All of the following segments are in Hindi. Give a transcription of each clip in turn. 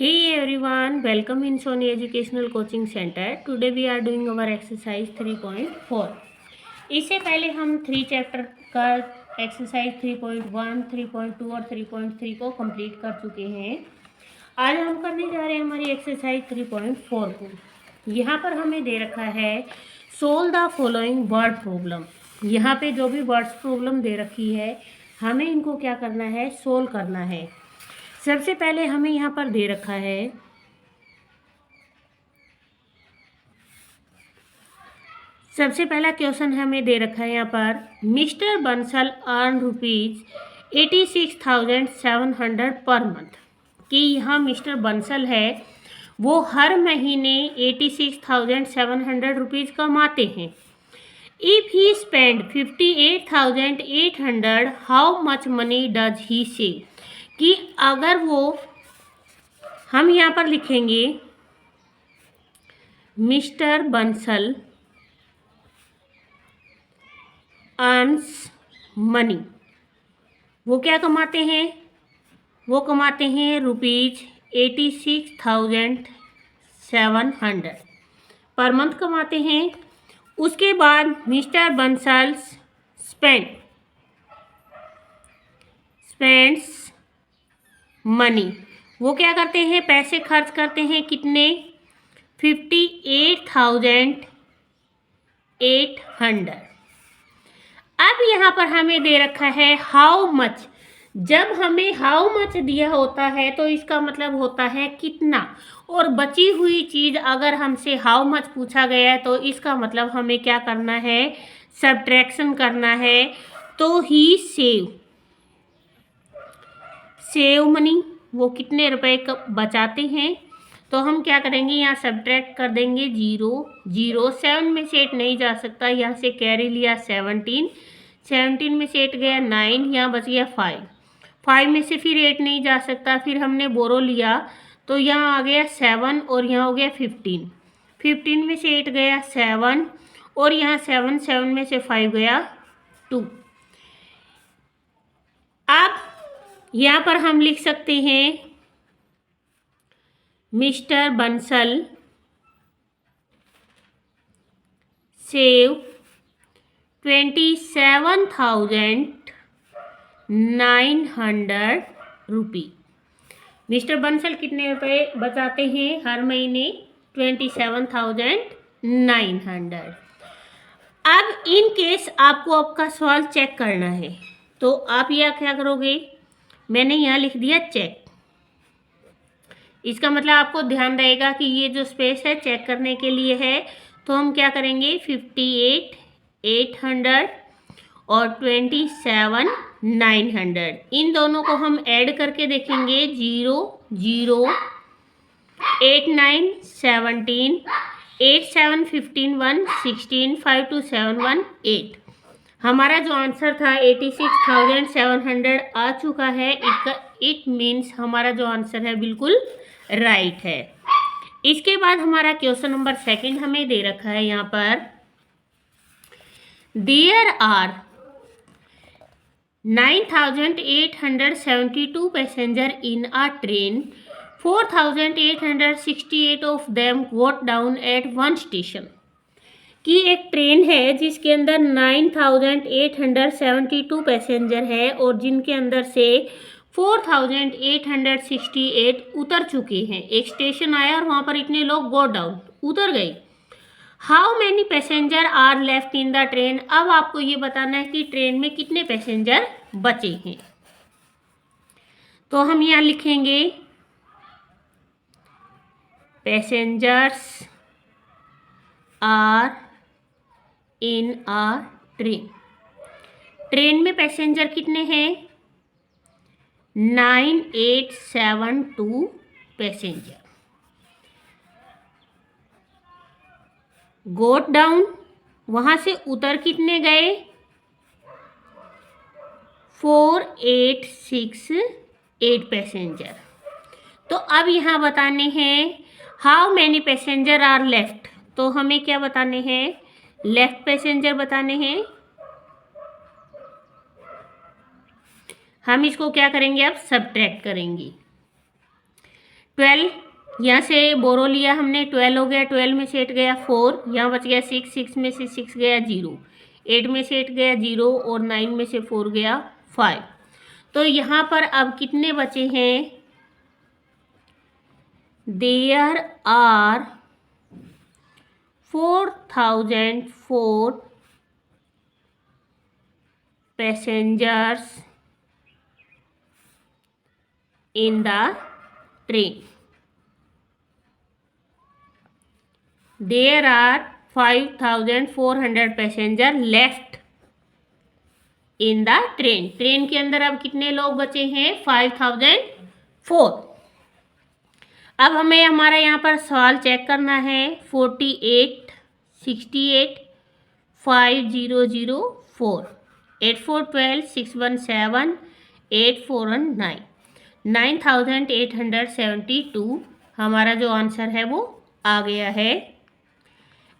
Hey everyone, welcome in Sony Educational Coaching Center. Today we are doing our exercise 3.4. इससे पहले हम 3 चैप्टर का एक्सरसाइज 3.1, 3.2 और 3.3 को कंप्लीट कर चुके हैं। आज हम करने जा रहे हैं हमारी एक्सरसाइज 3.4 को। यहाँ पर हमें दे रखा है solve the following word problem. यहाँ पे जो भी वर्ड्स प्रॉब्लम दे रखी है हमें इनको क्या करना है, सोल्व करना है। सबसे पहले हमें यहाँ पर दे रखा है सबसे पहला क्वेश्चन हमें दे रखा है यहाँ पर mister Bansal earn ₹86,700 per month. कि यहाँ मिस्टर बंसल है वो हर महीने 86,700 रुपीज़ कमाते हैं। If he spend 58,800 how much money does he save. कि अगर वो, हम यहाँ पर लिखेंगे मिस्टर बंसल अर्न्स मनी, वो क्या कमाते हैं, वो कमाते हैं ₹86,700 पर मंथ कमाते हैं। उसके बाद मिस्टर बंसल स्पेंड्स मनी, वो क्या करते हैं, पैसे खर्च करते हैं। कितने, 58,800। अब यहाँ पर हमें दे रखा है हाउ मच। जब हमें हाउ मच दिया होता है तो इसका मतलब होता है कितना, और बची हुई चीज़ अगर हमसे हाउ मच पूछा गया है तो इसका मतलब हमें क्या करना है, सब्ट्रैक्शन करना है। तो ही सेव मनी, वो कितने रुपए बचाते हैं। तो हम क्या करेंगे, यहाँ सब्ट्रैक्ट कर देंगे 0, 7 में से 8 नहीं जा सकता, यहाँ से कैरी लिया 17 में से 8 गया 9, यहाँ बच गया 5 में से फिर 8 नहीं जा सकता, फिर हमने बोरो लिया तो यहाँ आ गया 7 और यहाँ हो गया 15 में से 8 गया 7 और यहाँ 7 में से 5 गया 2। अब यहाँ पर हम लिख सकते हैं मिस्टर बंसल सेव 27,900 रुपी। मिस्टर बंसल कितने रुपए बचाते हैं हर महीने, 27,900। अब इन केस आपको आपका सवाल चेक करना है तो आप यह क्या करोगे, मैंने यहाँ लिख दिया चेक। इसका मतलब आपको ध्यान रहेगा कि ये जो स्पेस है चेक करने के लिए है। तो हम क्या करेंगे, 58,800 और 27,900 इन दोनों को हम ऐड करके देखेंगे। 0, 0, 8, 9, 17, 8, 7, 15, 1, 16, 5, 2, 7, 1, 8। हमारा जो आंसर था 86,700 आ चुका है। इट मीन्स हमारा जो आंसर है बिल्कुल राइट है। इसके बाद हमारा क्वेश्चन नंबर 2 हमें दे रखा है यहाँ पर there are 9,872 passenger in a train, 4,868 of them got down at one station. कि एक ट्रेन है जिसके अंदर 9,872 पैसेंजर है और जिनके अंदर से 4,868 उतर चुके हैं। एक स्टेशन आया और वहाँ पर इतने लोग गो डाउन, उतर गए। How many passenger are left in the train. अब आपको ये बताना है कि ट्रेन में कितने पैसेंजर बचे हैं। तो हम यहाँ लिखेंगे passengers are in a train. Train में पैसेंजर कितने हैं, 9,872 पैसेंजर। गोट डाउन, वहां से उतर कितने गए, 4,868 पैसेंजर। तो अब यहाँ बताने हैं how many passenger are left. तो हमें क्या बताने हैं, लेफ्ट पैसेंजर बताने हैं। हम इसको क्या करेंगे, अब सब्ट्रैक्ट करेंगे। 12 यहाँ से बोरो लिया हमने, 12 हो गया, 12 में से 8 गया 4, यहाँ बच गया 6, 6 में से 6 गया 0, 8 में से 8 गया 0 और 9 में से 4 गया 5। तो यहाँ पर अब कितने बचे हैं? There are 4004 passengers in the train. There are 5400 passenger left in the train. Train के अंदर अब कितने लोग बचे हैं? 5004। अब हमें हमारा यहाँ पर सवाल चेक करना है। 48, 68, 5004, 8412, 617, 849, 9872 हमारा जो आंसर है वो आ गया है।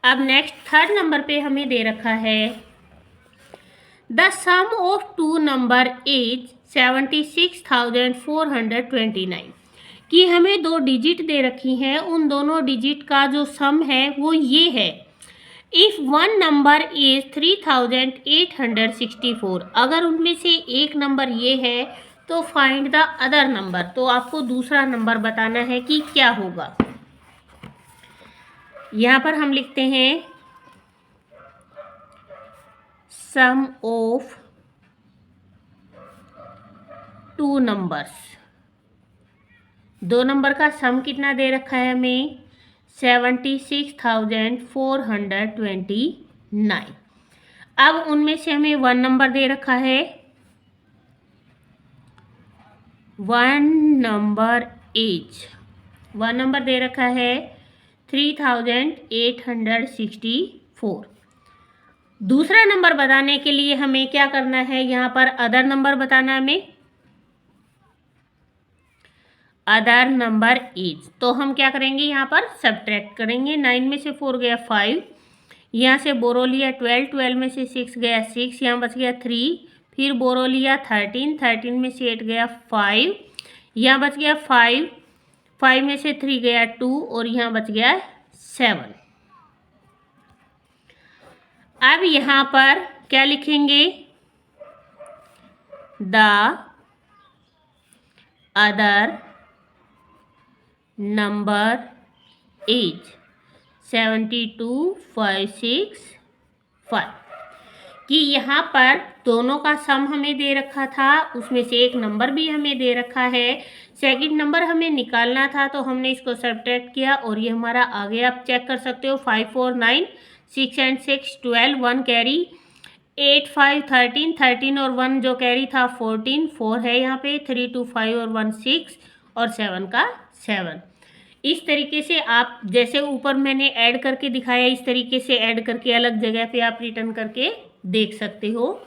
अब नेक्स्ट थर्ड नंबर पे हमें दे रखा है the sum of two number is 76,429, कि हमें दो डिजिट दे रखी हैं, उन दोनों डिजिट का जो सम है वो ये है। इफ़ वन नंबर इज 3864, अगर उनमें से एक नंबर ये है तो फाइंड द अदर नंबर। तो आपको दूसरा नंबर बताना है कि क्या होगा। यहाँ पर हम लिखते हैं सम ऑफ टू नंबर्स। दो नंबर का सम कितना दे रखा है हमें? 76,429। अब उनमें से हमें वन नंबर दे रखा है। वन नंबर दे रखा है 3864। दूसरा नंबर बताने के लिए हमें क्या करना है? यहाँ पर अदर नंबर बताना है हमें। अदर नंबर इज, तो हम क्या करेंगे? यहाँ पर सब्ट्रैक्ट करेंगे। 9 में से 4 गया 5, यहाँ से बोरो लिया 12, 12 में से 6 गया 6, यहाँ बच गया 3, फिर बोरो लिया 13, 13 में से 8 गया 5, यहाँ बच गया 5, 5 में से 3 गया 2 और यहाँ बच गया 7। अब यहाँ पर क्या लिखेंगे? द अदर नंबर इज 72565, कि यहाँ पर दोनों का सम हमें दे रखा था, उसमें से एक नंबर भी हमें दे रखा है। सेकंड नंबर हमें निकालना था तो हमने इसको सब्ट्रैक्ट किया और ये हमारा आ गया। आप चेक कर सकते हो 5 4 9, 6 एंड 6 12, 1 कैरी, 8 5 13, 13 और 1 जो कैरी था 14, 4 है यहाँ पे, 3 2 5 और 1 6 और 7 का 7। इस तरीके से आप जैसे ऊपर मैंने ऐड करके दिखाया, इस तरीके से ऐड करके अलग जगह पे आप रिटर्न करके देख सकते हो।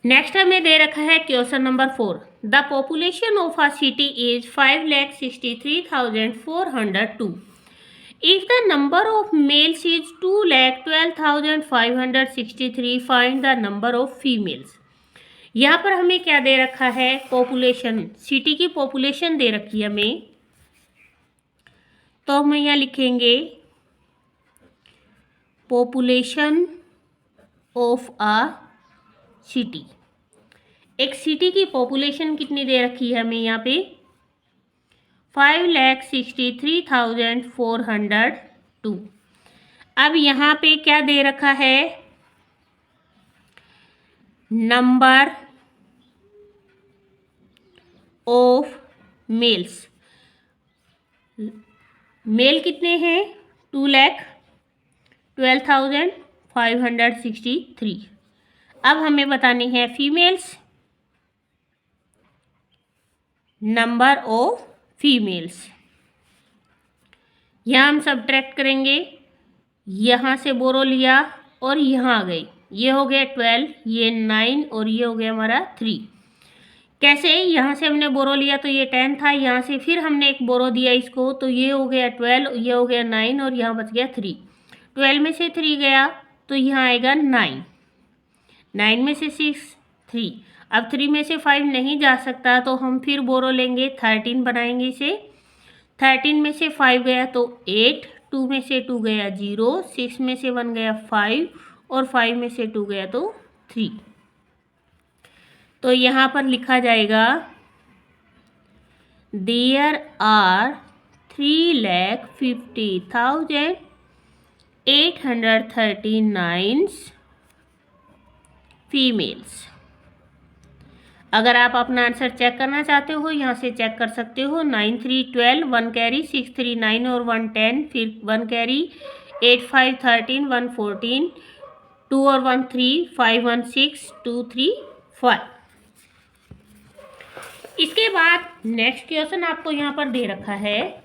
नेक्स्ट हमें दे रखा है question number 4। The population of a city is 5,63,402। If the number of males is 2,12,563, find the number of females. यहाँ पर हमें क्या दे रखा है? पॉपुलेशन, सिटी की पॉपुलेशन दे रखी है हमें। तो हम यहाँ लिखेंगे पॉपुलेशन ऑफ अ सिटी। एक सिटी की पॉपुलेशन कितनी दे रखी है हमें यहाँ पे? 5,63,402। अब यहाँ पे क्या दे रखा है? Number of males. मेल कितने हैं? 2,12,563। अब हमें बतानी है फीमेल्स। नंबर ऑफ फीमेल्स, यहाँ हम सब्ट्रैक्ट करेंगे। यहाँ से बोरो लिया और यहाँ आ गई, ये हो गया 12, ये 9 और ये हो गया हमारा 3। कैसे? यहाँ से हमने बोरो लिया तो ये 10 था, यहाँ से फिर हमने एक बोरो दिया इसको तो ये हो गया 12, ये हो गया 9 और यहाँ बच गया 3। 12 में से 3 गया तो यहाँ आएगा 9, 9 में से 6 3। अब 3 में से 5 नहीं जा सकता तो हम फिर बोरो लेंगे, 13 बनाएंगे इसे। 13 में से 5 गया तो 8, 2 में से 2 गया 0, 6 में से 1 गया 5 और 5 में से 2 गया तो 3। तो यहाँ पर लिखा जाएगा देयर आर 3,50,839 फीमेल्स। अगर आप अपना आंसर चेक करना चाहते हो यहाँ से चेक कर सकते हो। 9 3 12, 1 कैरी, 6 3 9 और 1 10, फिर 1 कैरी, 8 5 13, 1 14, 2 और 1 3, 5 1 6, 2 3 5। इसके बाद नेक्स्ट क्वेश्चन आपको यहाँ पर दे रखा है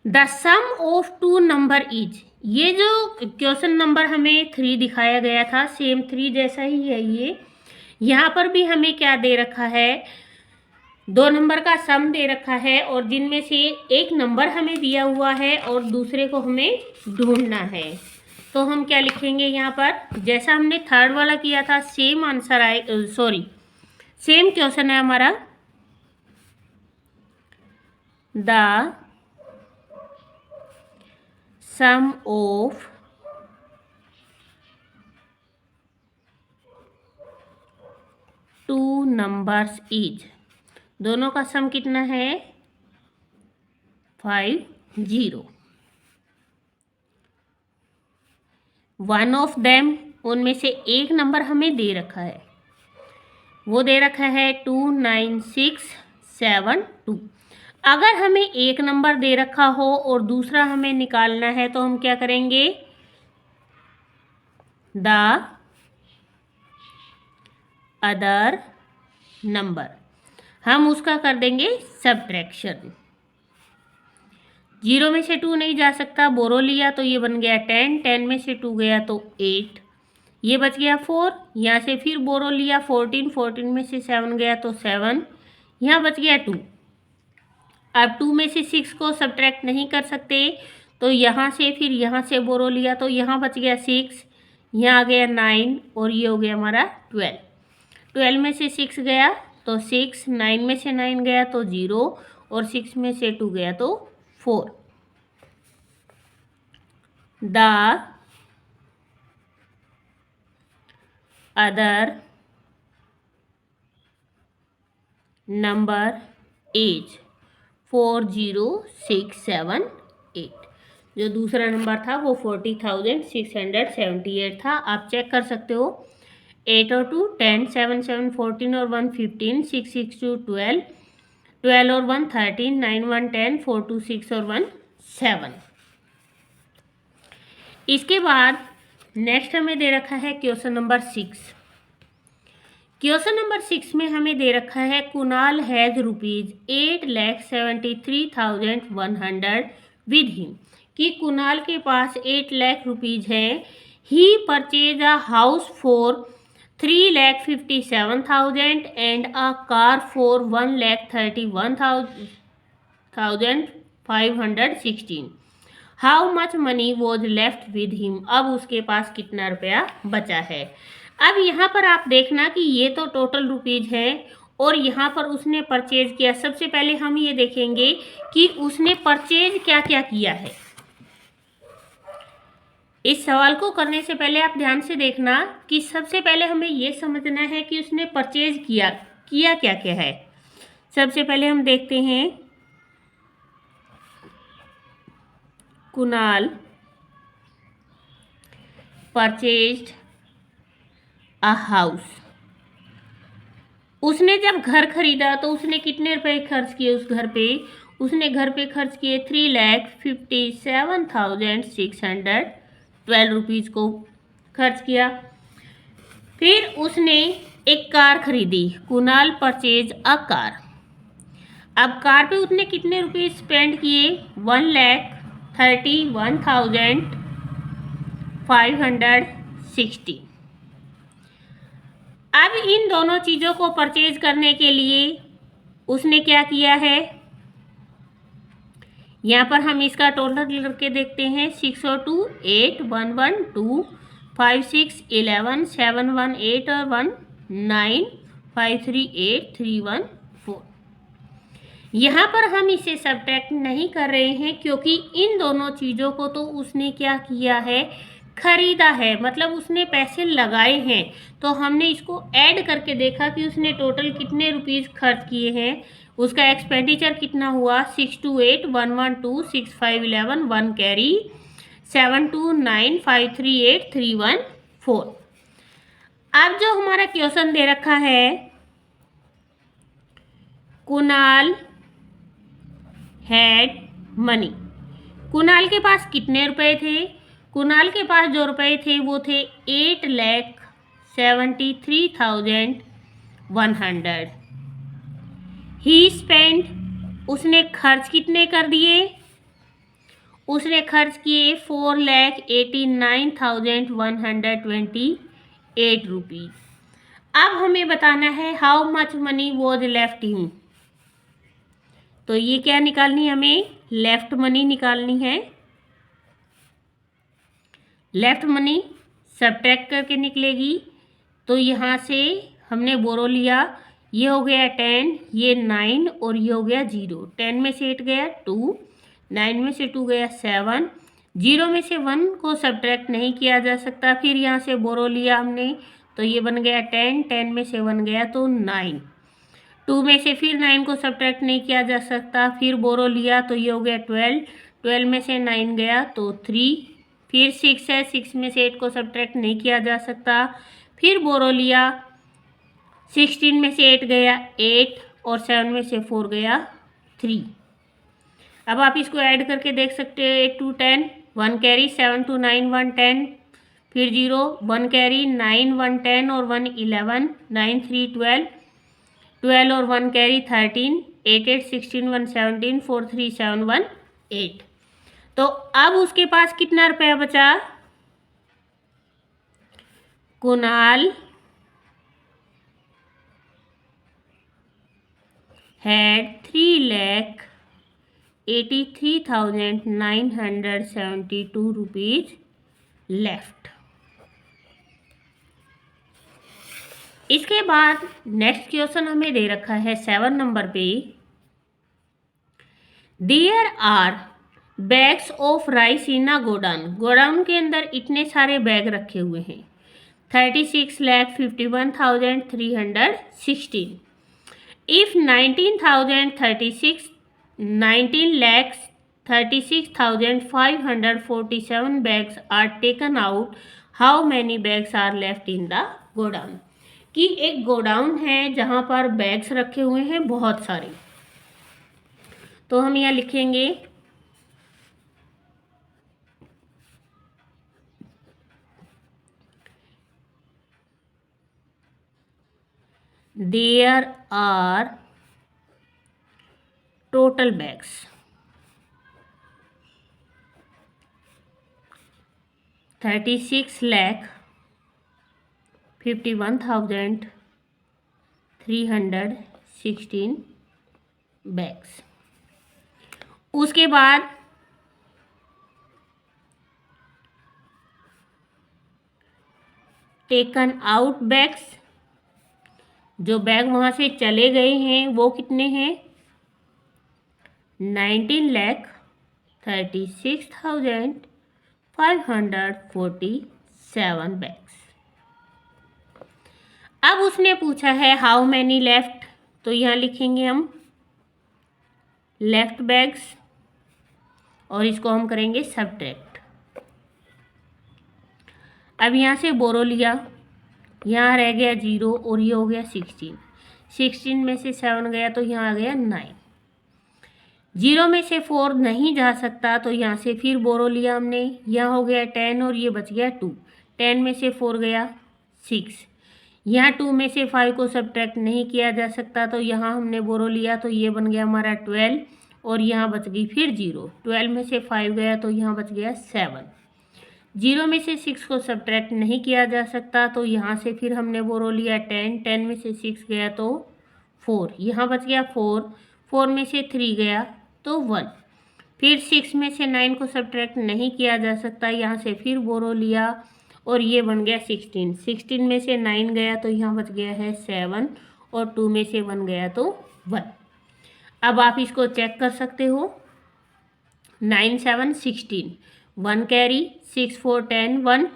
the sum of two number is. ये जो क्वेश्चन नंबर हमें 3 दिखाया गया था सेम 3 जैसा ही है ये। यहाँ पर भी हमें क्या दे रखा है, 2 नंबर का सम दे रखा है और जिनमें से एक नंबर हमें दिया हुआ है और दूसरे को हमें ढूंढना है। तो हम क्या लिखेंगे यहाँ पर, जैसा हमने थर्ड वाला किया था सेम आंसर आए, सेम क्वेश्चन है हमारा। The sum of two numbers is, दोनों का सम कितना है 50। वन ऑफ देम, उनमें से एक नंबर हमें दे रखा है, वो दे रखा है 29672। अगर हमें एक नंबर दे रखा हो और दूसरा हमें निकालना है तो हम क्या करेंगे, द अदर नंबर, हम उसका कर देंगे सब्ट्रैक्शन। 0 में से 2 नहीं जा सकता, बोरो लिया तो ये बन गया 10, 10 में से 2 गया तो 8, ये बच गया 4, यहाँ से फिर बोरो लिया 14, 14 में से 7 गया तो 7, यहाँ बच गया 2। अब 2 में से 6 को सब्ट्रैक्ट नहीं कर सकते तो यहाँ से फिर यहाँ से बोरो लिया तो यहाँ बच गया 6, यहाँ आ गया 9 और ये हो गया हमारा 12। 12 में से 6 गया तो 6, 9 में से 9 गया तो 0 और 6 में से 2 गया तो 4। The other number is 40678। जो दूसरा नंबर था वो 40,678 था। आप चेक कर सकते हो। 8 और 2 10, 7 7 14 और 1 15, 6 6 2 12, 12 और 1 13, 9 1 10, 4 2 6 और 1 7। इसके बाद नेक्स्ट हमें दे रखा है क्वेश्चन नंबर 6। क्वेश्चन नंबर 6 में हमें दे रखा है कुणाल हैज ₹8,73,100 विद हिम, कि कुणाल के पास 8 लाख रुपीज़ हैं। He purchase a house for 3,57,000 and a car for 1,31,516। How much money was left with him. अब उसके पास कितना रुपया बचा है। अब यहाँ पर आप देखना कि ये तो टोटल रुपीज़ है और यहाँ पर उसने परचेज किया। सबसे पहले हम ये देखेंगे कि उसने परचेज क्या क्या किया है। इस सवाल को करने से पहले आप ध्यान से देखना कि सबसे पहले हमें ये समझना है कि उसने परचेज किया क्या क्या है। सबसे पहले हम देखते हैं कुणाल परचेज्ड अ हाउस। उसने जब घर खरीदा तो उसने कितने रुपए खर्च किए उस घर पे। उसने घर पे खर्च किए 3,57,612 रुपीज़ को खर्च किया। फिर उसने एक कार खरीदी। Kunal purchase a car. अब कार पे उसने कितने रुपए स्पेंड किए, 1,31,560। अब इन दोनों चीज़ों को परचेज करने के लिए उसने क्या किया है, यहाँ पर हम इसका टोटल करके देखते हैं। 602, 8, 112, 5 6 11 7 1 8 और 1 9 5 3 8 3 1 4। यहाँ पर हम इसे सब्ट्रैक्ट नहीं कर रहे हैं क्योंकि इन दोनों चीज़ों को तो उसने क्या किया है, खरीदा है, मतलब उसने पैसे लगाए हैं। तो हमने इसको ऐड करके देखा कि उसने टोटल कितने रुपीज़ खर्च किए हैं, उसका एक्सपेंडिचर कितना हुआ। 6 2 8 1 1 2 6 5 11 1 कैरी 7 2 9 5 3 8 3 1 4। अब जो हमारा क्वेश्चन दे रखा है, कुणाल हैड मनी, कुणाल के पास कितने रुपए थे। कुणाल के पास जो रुपए थे वो थे 8,73,100। ही स्पेंड, उसने खर्च कितने कर दिए, उसने खर्च किए 4,89,128 रुपीज़। अब हमें बताना है how much money was left him. तो ये क्या निकालनी है, हमें लेफ्ट मनी निकालनी है। लेफ्ट मनी सब्ट्रैक्ट करके निकलेगी। तो यहाँ से हमने बोरो लिया, ये हो गया 10, ये 9 और ये हो गया 0। 10 में से 8 गया 2, 9 में से 2 गया 7, 0 में से 1 को सब्ट्रैक्ट नहीं किया जा सकता। फिर यहाँ से बोरो लिया हमने, तो ये बन गया 10, 10 में से 1 गया तो 9, 2 में से फिर 9 को सब्ट्रैक्ट नहीं किया जा सकता। फिर बोरो लिया तो ये हो गया 12, 12 में से 9 गया तो 3, फिर 6 है, 6 में से 8 को सब्ट्रैक्ट नहीं किया जा सकता। फिर बोरो लिया, 16 में से 8 गया 8 और 7 में से 4 गया 3। अब आप इसको ऐड करके देख सकते हो, 8 2 10 1 कैरी 7 2 9 1 10, फिर 0 1 कैरी 9 1 10 और 1 11 9 3 12, 12 और 1 कैरी 13 8 8 16 1 17 4 3 7 1 8। तो अब उसके पास कितना रुपया बचा, कुणाल had 3,83,972 रुपीज लेफ्ट। इसके बाद नेक्स्ट क्वेश्चन हमें दे रखा है 7 नंबर पे, there are bags of rice in a godown. Godown के अंदर इतने सारे बैग रखे हुए हैं, 36,51,316। If 19,36,547 bags are taken out, how many bags are left in the godown? कि एक गोडाउन है जहाँ पर बैग्स रखे हुए हैं बहुत सारे। तो हम यहाँ लिखेंगे there are total bags 36,51,316 bags. उसके बाद टेकन आउट बैग्स, जो बैग वहाँ से चले गए हैं वो कितने हैं, 19,36,547 बैग्स। अब उसने पूछा है हाउ मैनी लेफ्ट, तो यहाँ लिखेंगे हम लेफ्ट बैग्स और इसको हम करेंगे सब्ट्रैक्ट। अब यहाँ से बोरो लिया, यहाँ रह गया 0 और ये हो गया 16, 16 में से 7 गया तो यहाँ आ गया 9, 0 में से 4 नहीं जा सकता तो यहाँ से फिर बोरो लिया हमने, यहाँ हो गया 10 और ये बच गया 2, 10 में से 4 गया 6, यहाँ 2 में से 5 को सब्ट्रैक्ट नहीं किया जा सकता तो यहाँ हमने बोरो लिया तो ये बन गया हमारा 12 और यहाँ बच गई फिर 0, 12 में से 5 गया तो यहाँ बच गया 7, 0 में से 6 को सब्ट्रैक्ट नहीं किया जा सकता तो यहाँ से फिर हमने बोरो लिया 10, 10 में से 6 गया तो 4, यहाँ बच गया 4, 4 में से 3 गया तो 1, फिर 6 में से 9 को सब्ट्रैक्ट नहीं किया जा सकता, यहाँ से फिर बोरो लिया और ये बन गया 16। 16 में से 9 गया तो यहाँ बच गया है 7 और 2 में से 1 गया तो 1। अब आप इसको चेक कर सकते हो। 9 7 16, 1 कैरी, 6 4 10 1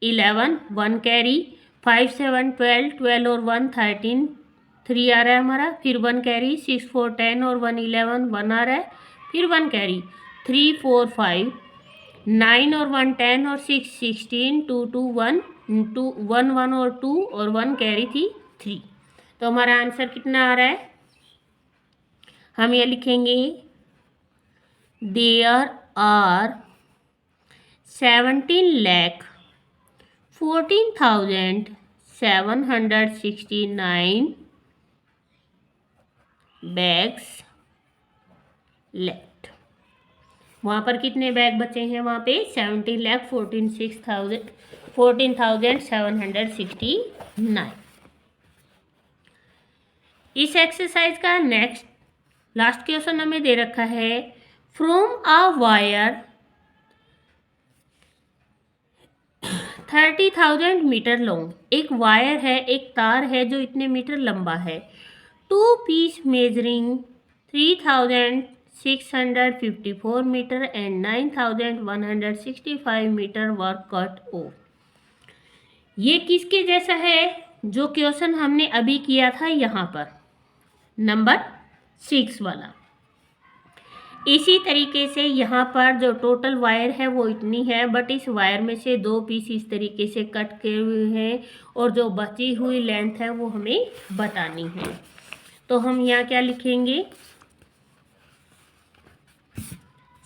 11, 1 कैरी, 5 7 12, 12 और 1 13, 3 आ रहा है हमारा, फिर 1 कैरी, 6 4 10 और 1 11, 1 आ रहा है, फिर 1 कैरी, 3 4 5, 9 और 1 10 और 6 16, 2 2 1 2 1 1 और 2 और 1 कैरी थी 3। तो हमारा आंसर कितना आ रहा है? हम ये लिखेंगे देयर आर 17,14,769 बैग्स लेफ्ट। वहाँ पर कितने बैग बचे हैं? वहाँ पे 17,14,769। इस एक्सरसाइज का नेक्स्ट लास्ट क्वेश्चन हमें दे रखा है from a wire 30,000 metre long. एक वायर है, एक तार है जो इतने मीटर लंबा है। 2 piece measuring 3,654 metre and 9,165 metre were cut off. ये किसके जैसा है? जो क्वेश्चन हमने अभी किया था यहाँ पर, नंबर 6 वाला। इसी तरीके से यहाँ पर जो टोटल वायर है वो इतनी है, बट इस वायर में से 2 पीस इस तरीके से कट किए हुए हैं और जो बची हुई लेंथ है वो हमें बतानी है। तो हम यहाँ क्या लिखेंगे?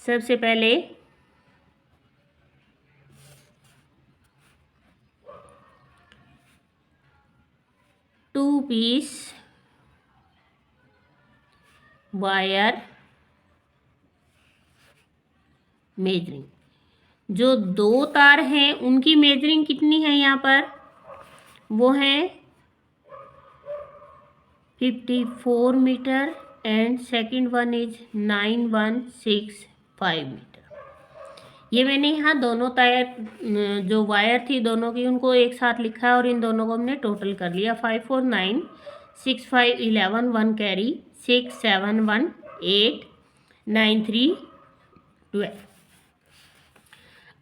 सबसे पहले टू पीस वायर मेजरिंग। जो 2 तार हैं उनकी मेजरिंग कितनी है यहाँ पर? वो है 54 metre and second one is 9165 metre. ये मैंने यहाँ दोनों तार जो वायर थी दोनों की उनको एक साथ लिखा है और इन दोनों को हमने टोटल कर लिया। 5 4 9 6 5 11, 1 कैरी, 6 7 1 8 9 3 12।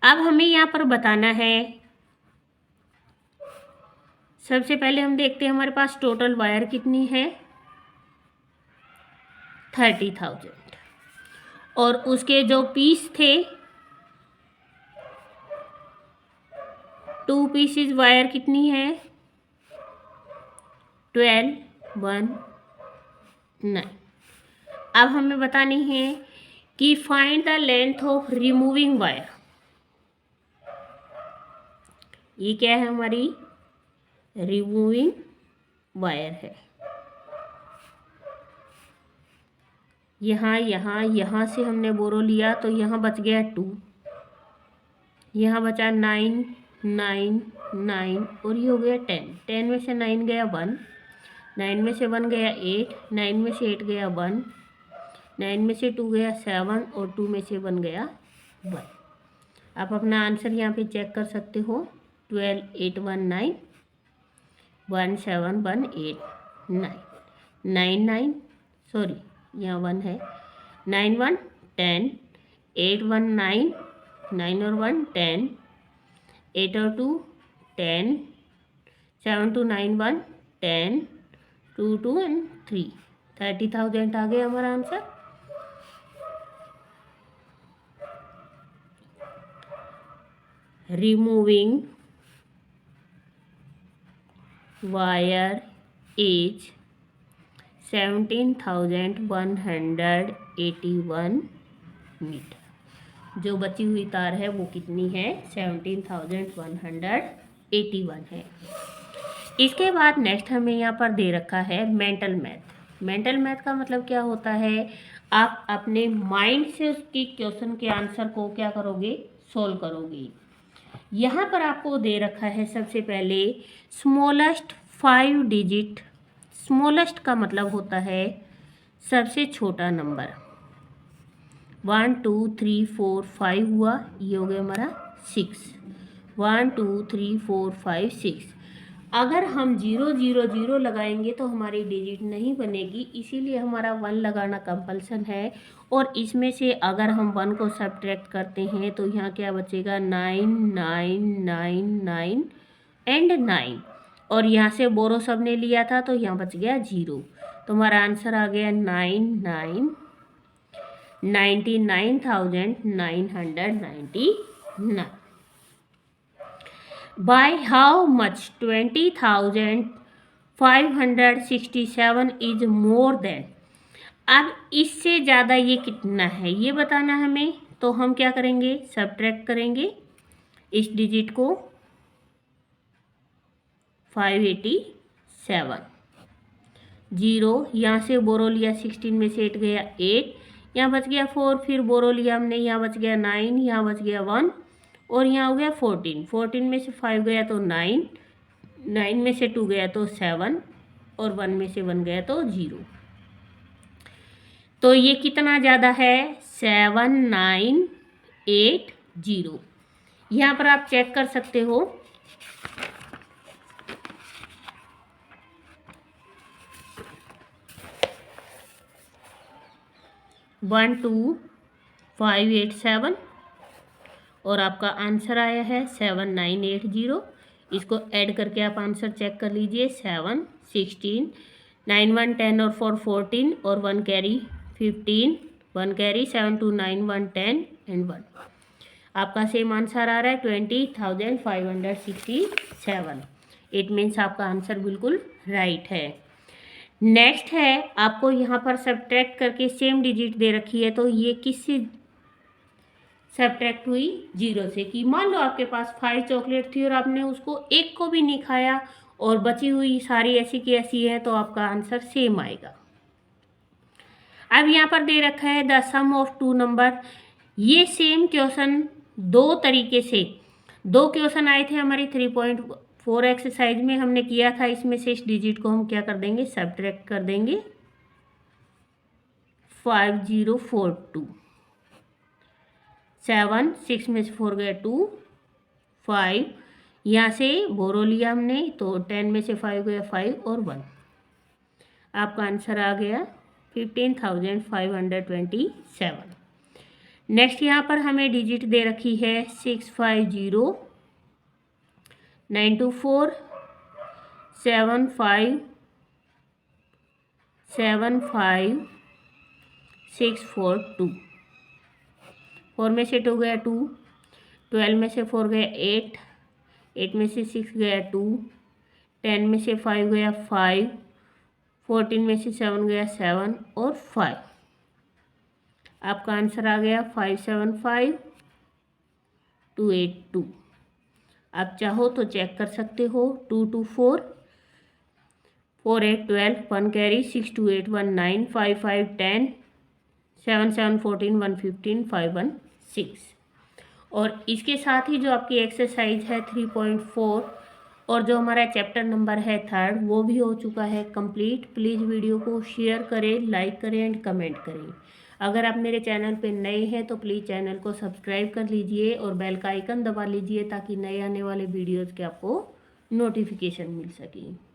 अब हमें यहाँ पर बताना है, सबसे पहले हम देखते हैं हमारे पास टोटल वायर कितनी है? 30,000 और उसके जो पीस थे 2 पीसेस वायर कितनी है? 12 1 9। अब हमें बतानी है कि find the length of removing wire. ये क्या है? हमारी रिमूविंग वायर है। यहाँ से हमने बोरो लिया तो यहाँ बच गया 2, यहाँ बचा 9 9 9 और ये हो गया 10। 10 में से 9 गया 1, 9 में से 1 गया 8, 9 में से 8 गया 1, 9 में से 2 गया 7 और 2 में से 1 गया 1। आप अपना आंसर यहाँ पे चेक कर सकते हो। 12 8 1 9 1 7 1 8 9 9 9 सॉरी यहाँ 1 है, 9 1 10 8 1 9 9 और 1 10 8 और 2 10 7 2 9 1 10 2 2 एंड 3। 30,000 आ गया हमारा answer. Removing wire is 17,181 metre. जो बची हुई तार है वो कितनी है? 17,181 है। इसके बाद नेक्स्ट हमें यहाँ पर दे रखा है मेंटल मैथ। मेंटल मैथ का मतलब क्या होता है? आप अपने माइंड से उसकी क्वेश्चन के आंसर को क्या करोगे? सोल्व करोगे। यहाँ पर आपको दे रखा है सबसे पहले स्मॉलेस्ट 5 डिजिट। स्मॉलेस्ट का मतलब होता है सबसे छोटा नंबर। 1 2 3 4 5 हुआ, ये हो गया हमारा 6। 1 2 3 4 5 6। अगर हम 0 0 0 लगाएंगे तो हमारी डिजिट नहीं बनेगी, इसीलिए हमारा 1 लगाना कंपल्सन है। और इसमें से अगर हम 1 को सब्ट्रैक्ट करते हैं तो यहाँ क्या बचेगा, 9 9 9 9 एंड 9। और यहाँ से बोरो सब ने लिया था तो यहाँ बच गया 0। तो हमारा आंसर आ गया 99,999। By how much 20,567 is more than। अब इससे ज़्यादा ये कितना है ये बताना हमें, तो हम क्या करेंगे, सब्ट्रैक्ट करेंगे इस डिजिट को 587। 0 यहाँ से बोरो लिया, 16 में से 8 गया 8, यहाँ बच गया 4, फिर बोरो लिया हमने, यहाँ बच गया 9, यहाँ बच गया 1 और यहाँ हो गया 14। 14 में से 5 गया तो 9, 9 में से 2 गया तो 7 और 1 में से 1 गया तो 0। तो ये कितना ज़्यादा है, 7980। यहाँ पर आप चेक कर सकते हो। वन 2 587 और आपका आंसर आया है 7980। इसको ऐड करके आप आंसर चेक कर लीजिए। 7 16 9 1 10 और 4 14 और 1 कैरी 15, 1 कैरी 7 2 9 1 10 एंड 1। आपका सेम आंसर आ रहा है 20,567। इट मीन्स आपका आंसर बिल्कुल राइट है। नेक्स्ट है, आपको यहाँ पर सब्ट्रैक्ट करके सेम डिजिट दे रखी है, तो ये किससे सब्ट्रैक्ट हुई, 0 से। कि मान लो आपके पास 5 चॉकलेट थी और आपने उसको एक को भी नहीं खाया और बची हुई सारी ऐसी की ऐसी है, तो आपका आंसर सेम आएगा। अब यहाँ पर दे रखा है द सम ऑफ 2 नंबर। ये सेम क्वेश्चन दो तरीके से, 2 क्वेश्चन आए थे हमारी 3.4 एक्सरसाइज में, हमने किया था। इसमें से इस डिजिट को हम क्या कर देंगे, सब्ट्रैक्ट कर देंगे 5042। 7 6 में से 4 गया 2 5, यहाँ से बोरो लिया हमने तो 10 में से 5 गया 5 और 1। आपका आंसर आ गया 15,527। नेक्स्ट यहाँ पर हमें डिजिट दे रखी है 650 924 75 75 642। 4 में से 2 गया 2, 12 में से 4 गया 8, 8 में से 6 गया 2, 10 में से 5 गया 5, 14 में से 7 गया 7 और 5। आपका आंसर आ गया 575282। आप चाहो तो चेक कर सकते हो। 2 2 4 4 8 12, 1 कैरी 6 2 8 1 9 5 5 10 7 7 14 1 15 5 1 6। और इसके साथ ही जो आपकी एक्सरसाइज है 3.4 और जो हमारा चैप्टर नंबर है 3rd, वो भी हो चुका है कंप्लीट। प्लीज़ वीडियो को शेयर करें, लाइक करें एंड कमेंट करें। अगर आप मेरे चैनल पे नए हैं तो प्लीज़ चैनल को सब्सक्राइब कर लीजिए और बेल का आइकन दबा लीजिए ताकि नए आने वाले वीडियोज़ के आपको नोटिफिकेशन मिल सके।